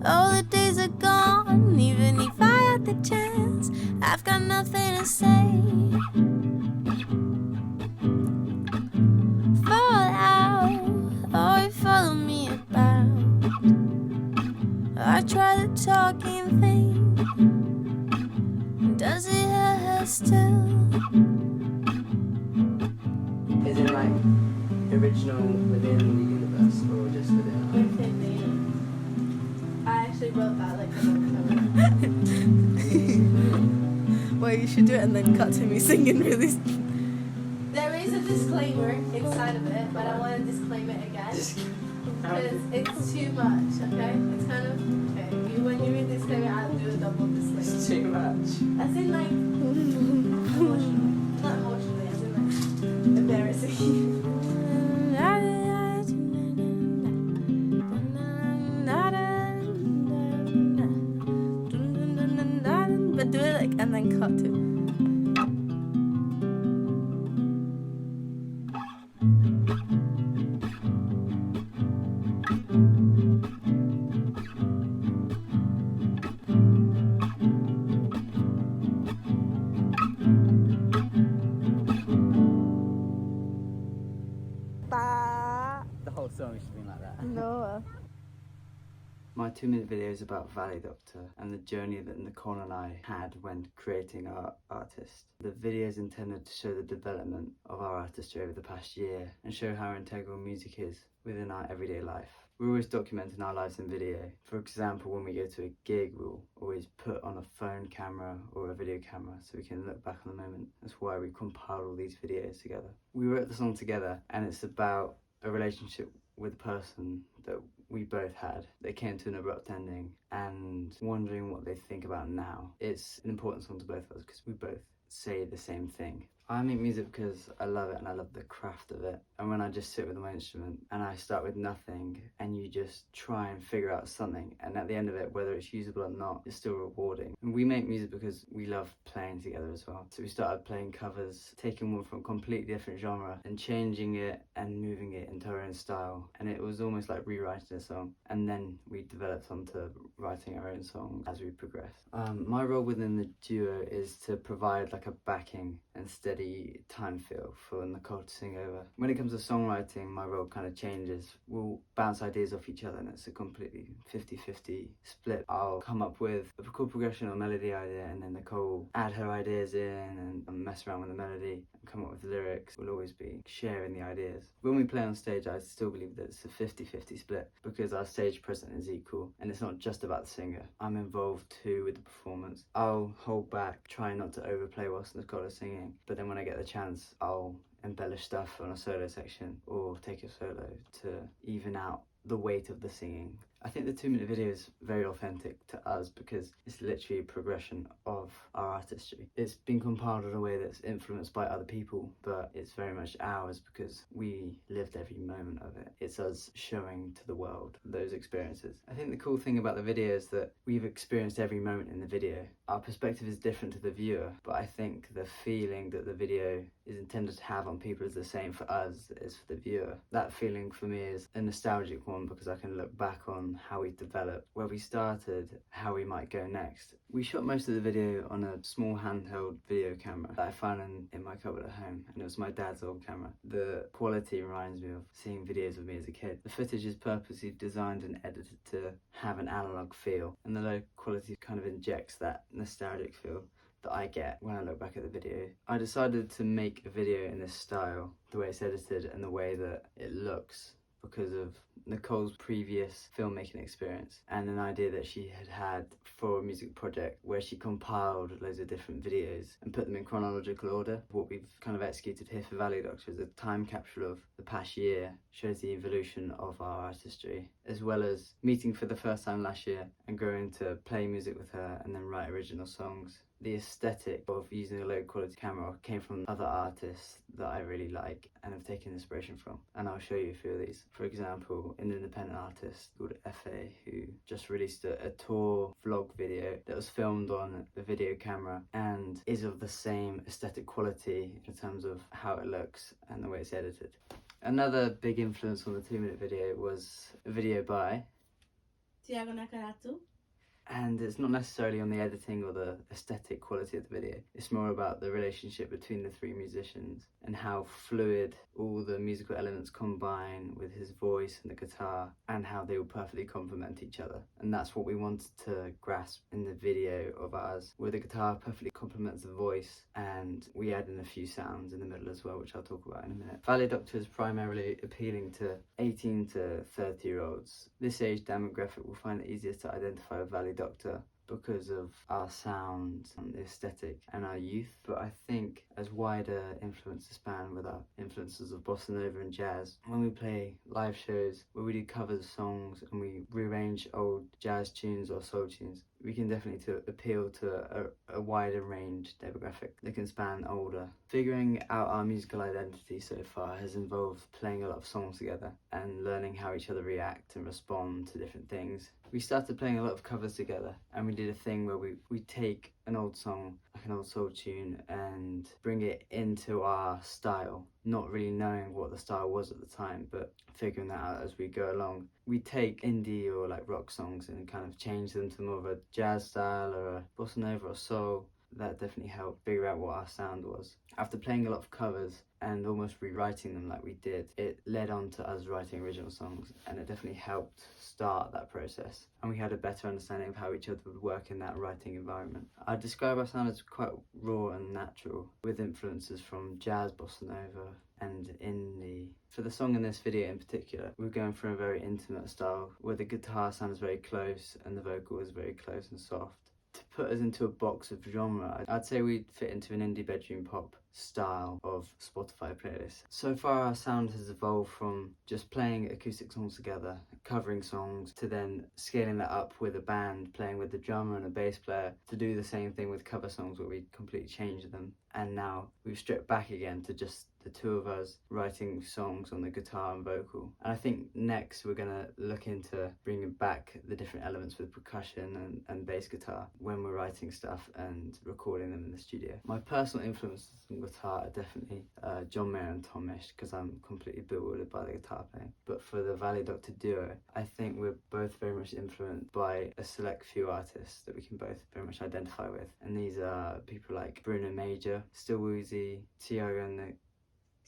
All the days are gone, even if I had the chance, I've got nothing to say. Fall out, or follow me about. I try to talk in vain. Does it hurt still? Is it like original within the universe or just within our? Within the universe. I actually wrote that like a long time ago. Well, you should do it and then cut to me singing really. There is a disclaimer inside of it, but I want to disclaim it again. Because it's too much, okay? It's kind of, okay, when you read disclaimer, I'll do a double disclaimer. It's too much. As in like, emotionally. Not emotionally, as in like, embarrassing. But do it like, and then cut to. The whole song should be like that. No. My 2-minute video is about Valley Doctor and the journey that Nicole and I had when creating our artist. The video is intended to show the development of our artistry over the past year and show how integral music is within our everyday life. We're always documenting our lives in video. For example, when we go to a gig, we'll always put on a phone camera or a video camera so we can look back on the moment. That's why we compiled all these videos together. We wrote the song together, and it's about a relationship with a person that we both had. They came to an abrupt ending and wondering what they think about now. It's an important song to both of us because we both say the same thing. I make music because I love it and I love the craft of it. And when I just sit with my instrument and I start with nothing and you just try and figure out something, and at the end of it, whether it's usable or not, it's still rewarding. And we make music because we love playing together as well. So we started playing covers, taking one from a completely different genre and changing it and moving it into our own style. And it was almost like rewriting a song. And then we developed onto writing our own song as we progressed. My role within the duo is to provide like a backing and steady time feel for Nicole to sing over. When it comes to songwriting, my role kind of changes. We'll bounce ideas off each other and it's a completely 50-50 split. I'll come up with a chord progression or melody idea and then Nicole will add her ideas in and mess around with the melody and come up with lyrics. We'll always be sharing the ideas. When we play on stage, I still believe that it's a 50-50 split because our stage presence is equal and it's not just about the singer. I'm involved too with the performance. I'll hold back, try not to overplay whilst Nicole is singing, but then when I get the chance, I'll embellish stuff on a solo section or take a solo to even out the weight of the singing. I think the 2-minute video is very authentic to us because it's literally a progression of our artistry. It's been compiled in a way that's influenced by other people, but it's very much ours because we lived every moment of it. It's us showing to the world those experiences. I think the cool thing about the video is that we've experienced every moment in the video. Our perspective is different to the viewer, but I think the feeling that the video is intended to have on people is the same for us as for the viewer. That feeling for me is a nostalgic one because I can look back on how we developed, where we started, how we might go next. We shot most of the video on a small handheld video camera that I found in my cupboard at home, and it was my dad's old camera. The quality reminds me of seeing videos of me as a kid. The footage is purposely designed and edited to have an analog feel, and the low quality kind of injects that nostalgic feel that I get when I look back at the video. I decided to make a video in this style, the way it's edited and the way that it looks, because of Nicole's previous filmmaking experience and an idea that she had for a music project where she compiled loads of different videos and put them in chronological order. What we've kind of executed here for Valley Doctor is a time capsule of the past year, shows the evolution of our artistry, as well as meeting for the first time last year and growing to play music with her and then write original songs. The aesthetic of using a low quality camera came from other artists that I really like and have taken inspiration from. And I'll show you a few of these. For example, an independent artist called FA who just released a tour vlog video that was filmed on a video camera and is of the same aesthetic quality in terms of how it looks and the way it's edited. Another big influence on the 2-minute video was a video by Tiago Nakaratu. And it's not necessarily on the editing or the aesthetic quality of the video. It's more about the relationship between the three musicians and how fluid all the musical elements combine with his voice and the guitar, and how they will perfectly complement each other. And that's what we wanted to grasp in the video of ours, where the guitar perfectly complements the voice, and we add in a few sounds in the middle as well, which I'll talk about in a minute. Valley Doctor is primarily appealing to 18 to 30-year-olds. This age demographic will find it easiest to identify with Valley Doctor because of our sound and the aesthetic and our youth, but I think as wider influences span with our influences of bossa nova and jazz, when we play live shows where we do covers of songs and we rearrange old jazz tunes or soul tunes, we can definitely appeal to a wider range demographic that can span older. Figuring out our musical identity so far has involved playing a lot of songs together and learning how each other react and respond to different things. We started playing a lot of covers together, and we did a thing where we take an old song, like an old soul tune, and bring it into our style, not really knowing what the style was at the time, but figuring that out as we go along. We take indie or like rock songs and kind of change them to more of a jazz style or a bossa nova or soul. That definitely helped figure out what our sound was. After playing a lot of covers and almost rewriting them like we did, it led on to us writing original songs, and it definitely helped start that process. And we had a better understanding of how each other would work in that writing environment. I'd describe our sound as quite raw and natural, with influences from jazz, bossa nova, and indie. For the song in this video in particular, we're going for a very intimate style where the guitar sounds very close and the vocal is very close and soft. To put us into a box of genre, I'd say we'd fit into an indie bedroom pop style of Spotify playlist. So far our sound has evolved from just playing acoustic songs together, covering songs, to then scaling that up with a band, playing with the drummer and a bass player, to do the same thing with cover songs where we completely change them. And now we've stripped back again to just the two of us writing songs on the guitar and vocal. And I think next we're gonna look into bringing back the different elements with percussion and bass guitar when we're writing stuff and recording them in the studio. My personal influences on guitar are definitely John Mayer and Tom Misch, because I'm completely bewildered by the guitar playing. But for the Valley Doctor duo, I think we're both very much influenced by a select few artists that we can both very much identify with. And these are people like Bruno Major, Still Woozy, Tiago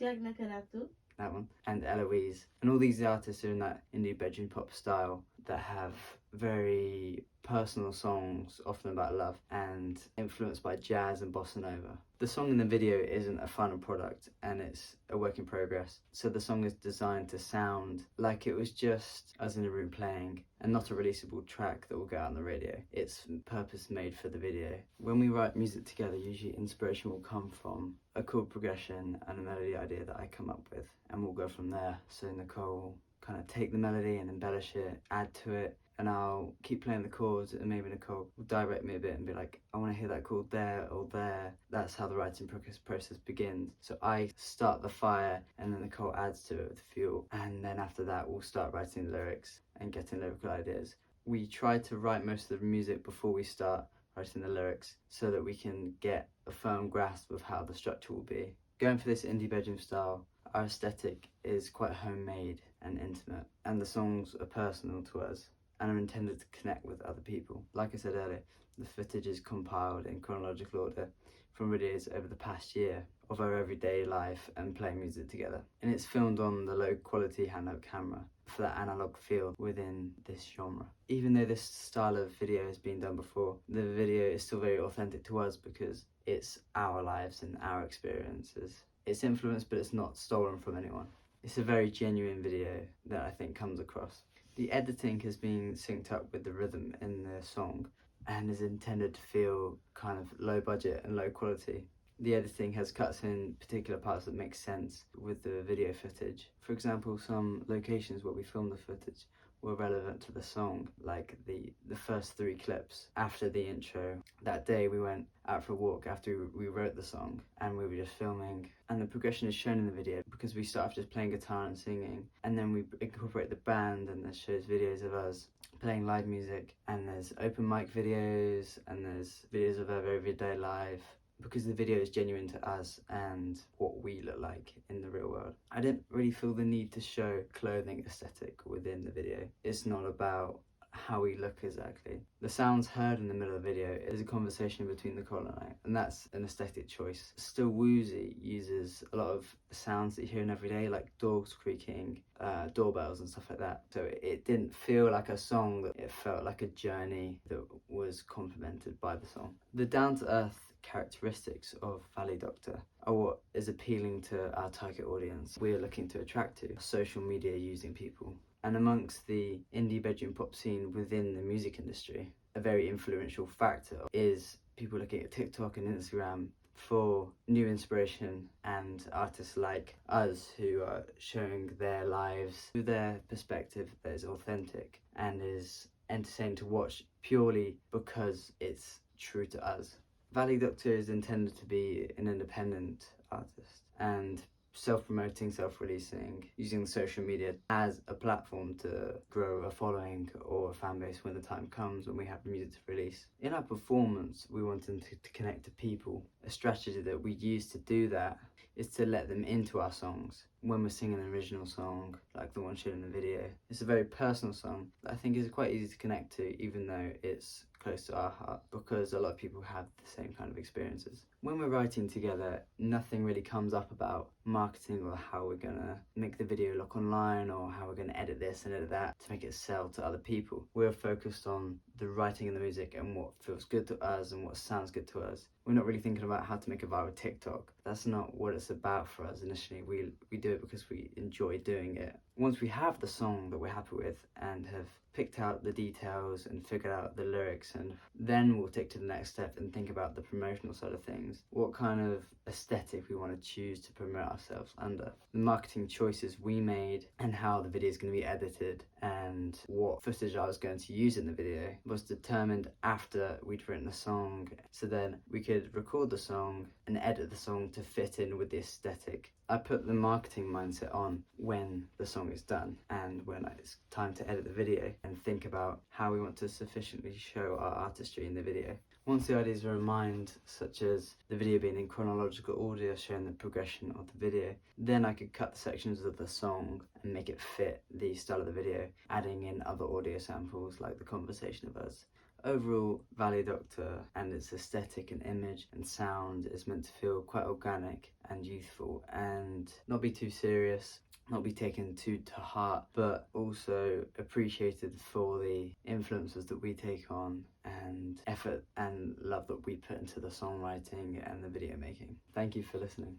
Nakaratu. that one, and Eloise. And all these artists are in that indie bedroom pop style that have very personal songs, often about love, and influenced by jazz and bossa nova. The song in the video isn't a final product, and it's a work in progress. So the song is designed to sound like it was just us in a room playing, and not a releasable track that will go out on the radio. It's purpose made for the video. When we write music together, usually inspiration will come from a chord progression and a melody idea that I come up with, and we'll go from there. So Nicole will kind of take the melody and embellish it, add to it, and I'll keep playing the chords, and maybe Nicole will direct me a bit and be like, I want to hear that chord there or there. That's how the writing process begins. So I start the fire, and then Nicole adds to it with fuel, and then after that we'll start writing the lyrics and getting lyrical ideas. We try to write most of the music before we start writing the lyrics, so that we can get a firm grasp of how the structure will be. Going for this indie bedroom style, our aesthetic is quite homemade and intimate, and the songs are personal to us and are intended to connect with other people. Like I said earlier, the footage is compiled in chronological order from videos over the past year of our everyday life and playing music together. And it's filmed on the low quality handheld camera for that analog feel within this genre. Even though this style of video has been done before, the video is still very authentic to us because it's our lives and our experiences. It's influenced, but it's not stolen from anyone. It's a very genuine video that I think comes across. The editing has been synced up with the rhythm in the song and is intended to feel kind of low budget and low quality. The editing has cuts in particular parts that make sense with the video footage. For example, some locations where we filmed the footage were relevant to the song, like the first 3 clips after the intro. That day we went out for a walk after we wrote the song, and we were just filming, and the progression is shown in the video because we start off just playing guitar and singing, and then we incorporate the band, and this shows videos of us playing live music, and there's open mic videos, and there's videos of our everyday life, because the video is genuine to us and what we look like in the real world. I didn't really feel the need to show clothing aesthetic within the video. It's not about how we look exactly. The sounds heard in the middle of the video is a conversation between the caller and I, and that's an aesthetic choice. Still Woozy uses a lot of sounds that you hear in every day, like doors creaking, doorbells and stuff like that. So it didn't feel like a song, it felt like a journey that was complemented by the song. The down-to-earth characteristics of Valley Doctor are what is appealing to our target audience we are looking to attract to, social media using people. And amongst the indie bedroom pop scene within the music industry, a very influential factor is people looking at TikTok and Instagram for new inspiration, and artists like us who are showing their lives through their perspective that is authentic and is entertaining to watch purely because it's true to us. Valley Doctor is intended to be an independent artist and self-promoting, self-releasing, using social media as a platform to grow a following or a fan base when the time comes when we have music to release. In our performance, we want them to connect to people. A strategy that we use to do that is to let them into our songs. When we're singing an original song, like the one shown in the video, it's a very personal song that I think is quite easy to connect to, even though it's close to our heart, because a lot of people have the same kind of experiences. When we're writing together, nothing really comes up about marketing or how we're gonna make the video look online or how we're gonna edit this and edit that to make it sell to other people. We're focused on the writing and the music and what feels good to us and what sounds good to us. We're not really thinking about how to make a viral TikTok. That's not what it's about for us initially. We do it because we enjoy doing it. Once we have the song that we're happy with and have picked out the details and figured out the lyrics, and then we'll take to the next step and think about the promotional side of things. What kind of aesthetic we want to choose to promote ourselves under. The marketing choices we made and how the video is going to be edited and what footage I was going to use in the video was determined after we'd written the song, so then we could record the song and edit the song to fit in with the aesthetic. I put the marketing mindset on when the song is done and when it's time to edit the video and think about how we want to sufficiently show our artistry in the video. Once the ideas are in mind, such as the video being in chronological order showing the progression of the video, then I could cut the sections of the song and make it fit the style of the video, adding in other audio samples like the conversation of us. Overall, Valley Doctor and its aesthetic and image and sound is meant to feel quite organic and youthful and not be too serious, not be taken too to heart, but also appreciated for the influences that we take on and effort and love that we put into the songwriting and the video making. Thank you for listening.